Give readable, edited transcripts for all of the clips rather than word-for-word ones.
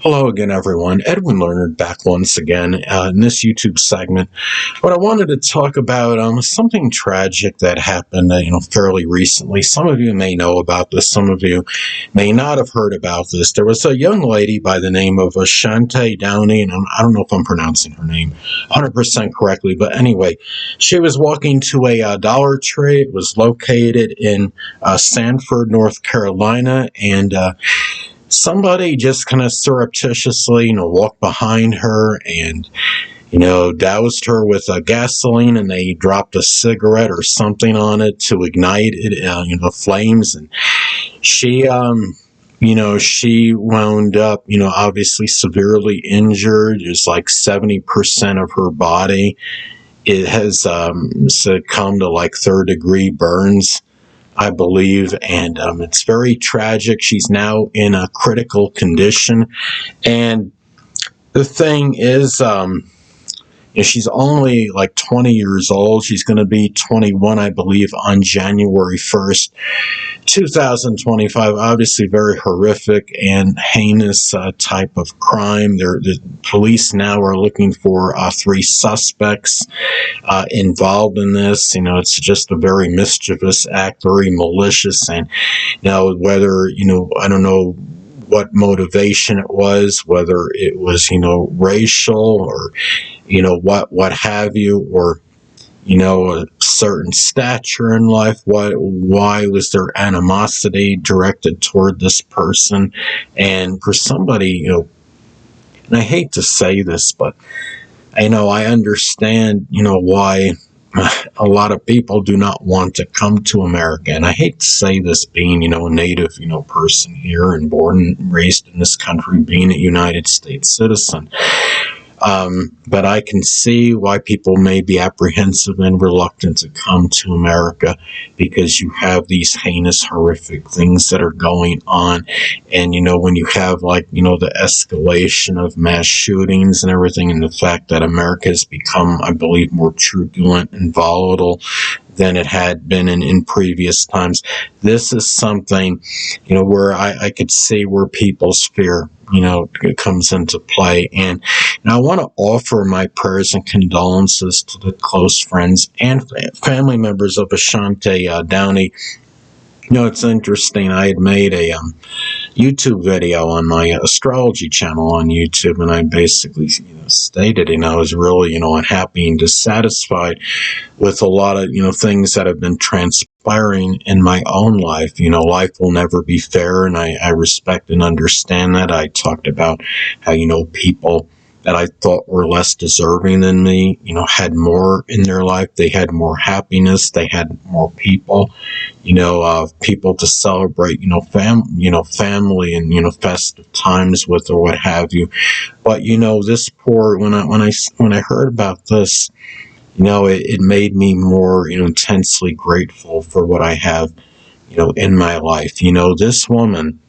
Hello again, everyone. Edwin Learnard back once again in this YouTube segment. What I wanted to talk about something tragic that happened, fairly recently. Some of you may know about this. Some of you may not have heard about this. There was a young lady by the name of Ashanti Downey, and I don't know if I'm pronouncing her name 100% correctly, but anyway, she was walking to a Dollar Tree. It was located in Sanford, North Carolina, and somebody just kind of surreptitiously, walked behind her and, doused her with gasoline, and they dropped a cigarette or something on it to ignite it, the flames. And she, she wound up, obviously severely injured. It was like 70% of her body. It has succumbed to like third-degree burns, I believe, and it's very tragic. She's now in a critical condition, and the thing is, she's only like 20 years old. She's going to be 21, I believe, on January 1st, 2025. Obviously, very horrific and heinous type of crime. The police now are looking for 3 suspects involved in this. It's just a very mischievous act, very malicious, and whether I don't know what motivation it was, whether it was racial or what have you, or a certain stature in life. Why was there animosity directed toward this person? And for somebody, and I hate to say this, but I understand, why a lot of people do not want to come to America. And I hate to say this, being, a native, person here and born and raised in this country, being a United States citizen. But I can see why people may be apprehensive and reluctant to come to America, because you have these heinous, horrific things that are going on. And, when you have the escalation of mass shootings and everything, and the fact that America has become, I believe, more turbulent and volatile than it had been in previous times, this is something, where I could see where people's fear, comes into play. And I want to offer my prayers and condolences to the close friends and family members of Ashanti Downey. It's interesting. I had made a YouTube video on my Astrology Channel on YouTube, and I basically stated, I was really, unhappy and dissatisfied with a lot of, things that have been transpiring in my own life. Life will never be fair, and I respect and understand that. I talked about how, people that I thought were less deserving than me, had more in their life. They had more happiness. They had more people, people to celebrate, family and, festive times with, or what have you. But, this poor, when I heard about this, it made me more, intensely grateful for what I have, in my life. This woman,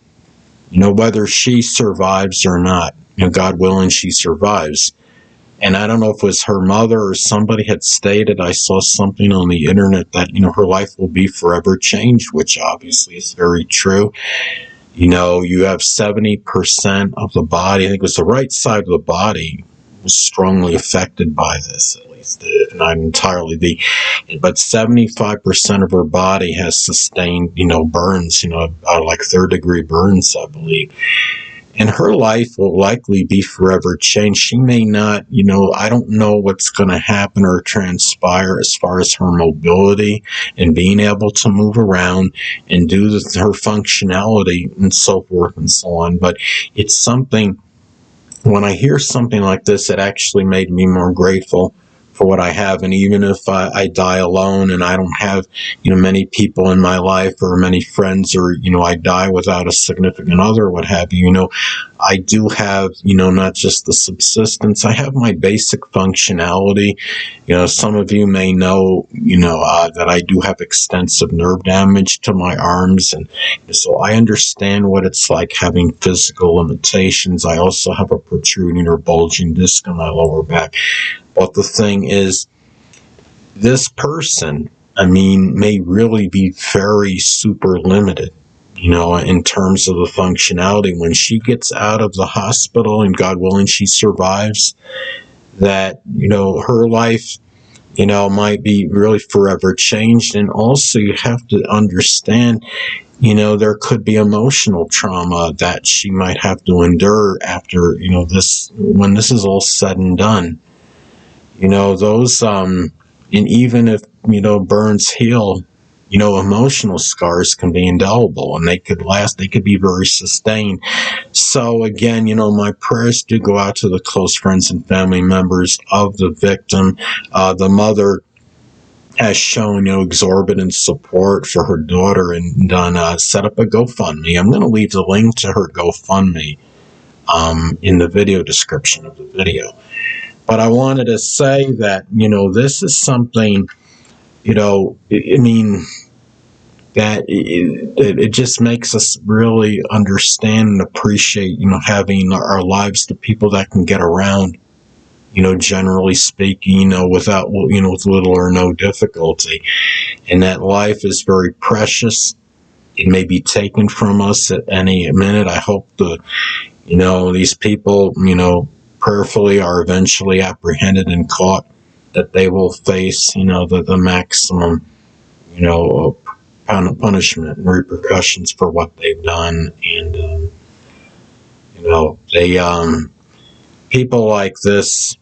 whether she survives or not, God willing, she survives. And I don't know if it was her mother or somebody had stated, I saw something on the internet that, her life will be forever changed, which obviously is very true. You have 70% of the body, I think it was the right side of the body, was strongly affected by this, at least, if not entirely. But 75% of her body has sustained, burns, like third-degree burns, I believe. And her life will likely be forever changed. She may not, I don't know what's going to happen or transpire as far as her mobility and being able to move around and do her functionality and so forth and so on. But it's something, when I hear something like this, it actually made me more grateful for what I have. And even if I die alone and I don't have, many people in my life or many friends, or, I die without a significant other, what have you, I do have, not just the subsistence, I have my basic functionality. Some of you may know, that I do have extensive nerve damage to my arms. And so I understand what it's like having physical limitations. I also have a protruding or bulging disc in my lower back. But the thing is, this person, may really be very super limited, in terms of the functionality. When she gets out of the hospital, and God willing she survives, that, her life, might be really forever changed. And also you have to understand, there could be emotional trauma that she might have to endure after, when this is all said and done. Those, and even if, burns heal, emotional scars can be indelible, and they could be very sustained. So again, my prayers do go out to the close friends and family members of the victim. The mother has shown, exorbitant support for her daughter, and done set up a GoFundMe. I'm going to leave the link to her GoFundMe in the video description of the video. But I wanted to say that, this is something, that it just makes us really understand and appreciate, having our lives to people that can get around, generally speaking, without, with little or no difficulty. And that life is very precious. It may be taken from us at any minute. I hope these people, prayerfully are eventually apprehended and caught, that they will face, the maximum, punishment and repercussions for what they've done. And, people like this,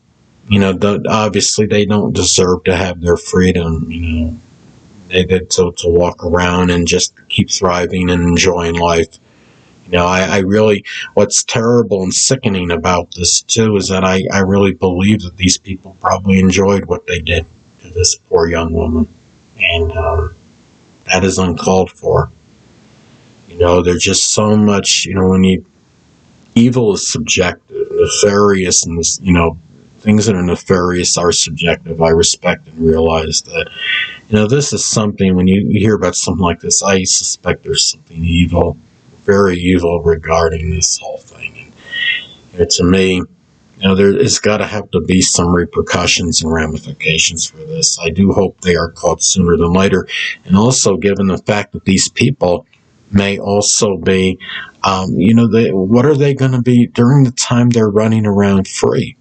obviously they don't deserve to have their freedom, they get to walk around and just keep thriving and enjoying life. I really, what's terrible and sickening about this too is that I really believe that these people probably enjoyed what they did to this poor young woman. And that is uncalled for. There's just so much, evil is subjective, nefarious, and things that are nefarious are subjective. I respect and realize that, this is something, when you hear about something like this, I suspect there's something evil, very evil regarding this whole thing. And to me, there is got to have to be some repercussions and ramifications for this. I do hope they are caught sooner than later. And also, given the fact that these people may also be, what are they going to be during the time they're running around free?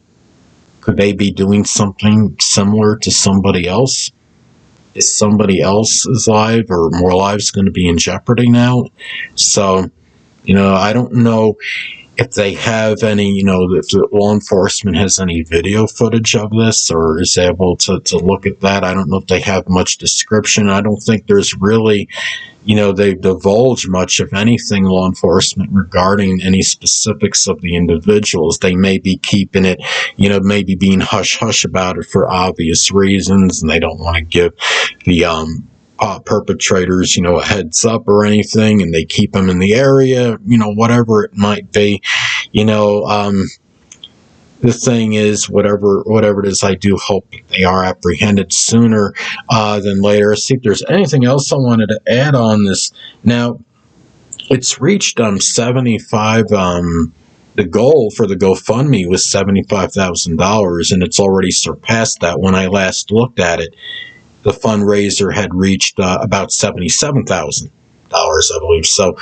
Could they be doing something similar to somebody else? Is somebody else's life or more lives going to be in jeopardy now? So, I don't know if they have any, if the law enforcement has any video footage of this or is able to look at that. I don't know if they have much description. I don't think there's really, they divulge much, if anything, law enforcement regarding any specifics of the individuals. They may be keeping it, maybe being hush-hush about it for obvious reasons, and they don't want to give the perpetrators, a heads up or anything, and they keep them in the area, whatever it might be. The thing is, whatever it is, I do hope that they are apprehended sooner than later. See if there's anything else I wanted to add on this. Now, it's reached 75. The goal for the GoFundMe was $75,000, and it's already surpassed that. When I last looked at it, the fundraiser had reached about $77,000, I believe. So,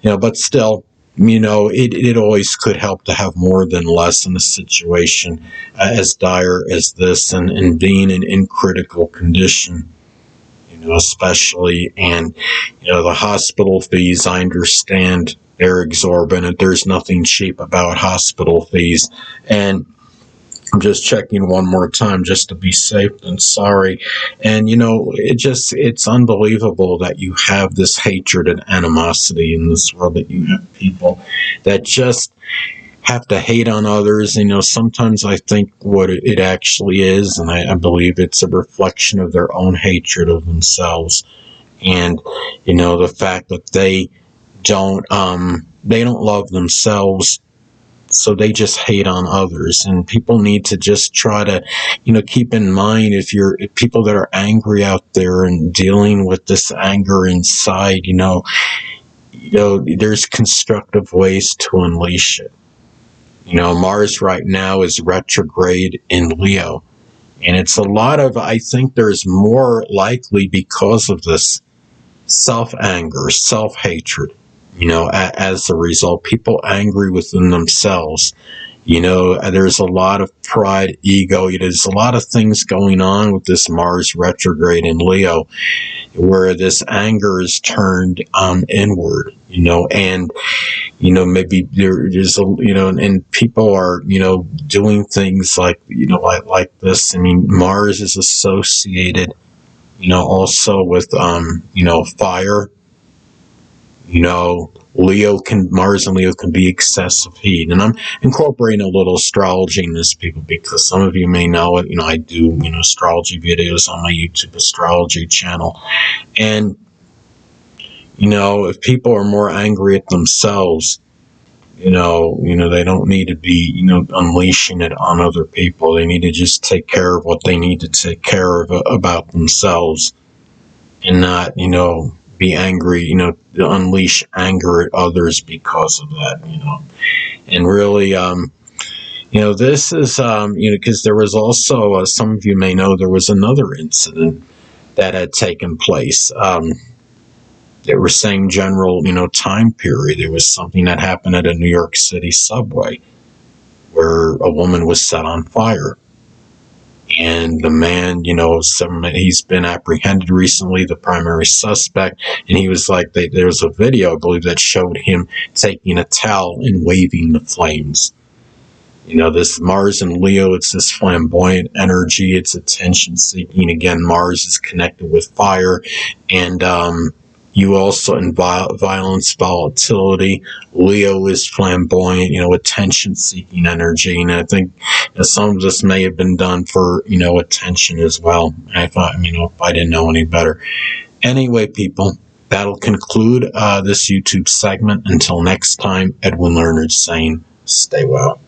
but still, it always could help to have more than less in a situation as dire as this, and being in critical condition, especially. And, the hospital fees, I understand they're exorbitant. There's nothing cheap about hospital fees. And I'm just checking one more time just to be safe than sorry. And, it's unbelievable that you have this hatred and animosity in this world, that you have people that just have to hate on others. Sometimes I think what it actually is, and I believe it's a reflection of their own hatred of themselves. And, the fact that they don't love themselves, so they just hate on others. And people need to just try to, keep in mind, if people that are angry out there and dealing with this anger inside, there's constructive ways to unleash it. Mars right now is retrograde in Leo. And it's a lot of, I think there's more likely, because of this self-anger, self-hatred, as a result, people angry within themselves. There's a lot of pride, ego. There's a lot of things going on with this Mars retrograde in Leo, where this anger is turned inward, and maybe there's and people are doing things like this. I mean, Mars is associated also with fire. Mars and Leo can be excessive heat. And I'm incorporating a little astrology in this, people, because some of you may know it. I do, astrology videos on my YouTube Astrology Channel. And, if people are more angry at themselves, they don't need to be, unleashing it on other people. They need to just take care of what they need to take care of about themselves, and not, be angry, unleash anger at others because of that, And really, this is, because there was also, some of you may know, there was another incident that had taken place. They were saying general, time period. There was something that happened at a New York City subway where a woman was set on fire. And the man, he's been apprehended recently, the primary suspect, and he was like, there's a video, I believe, that showed him taking a towel and waving the flames. This Mars and Leo, it's this flamboyant energy, it's attention-seeking. Again, Mars is connected with fire, and you also in violence, volatility. Leo is flamboyant, attention-seeking energy. And I think some of this may have been done for, attention as well. I thought, if I didn't know any better. Anyway, people, that'll conclude this YouTube segment. Until next time, Edwin Learnard saying, stay well.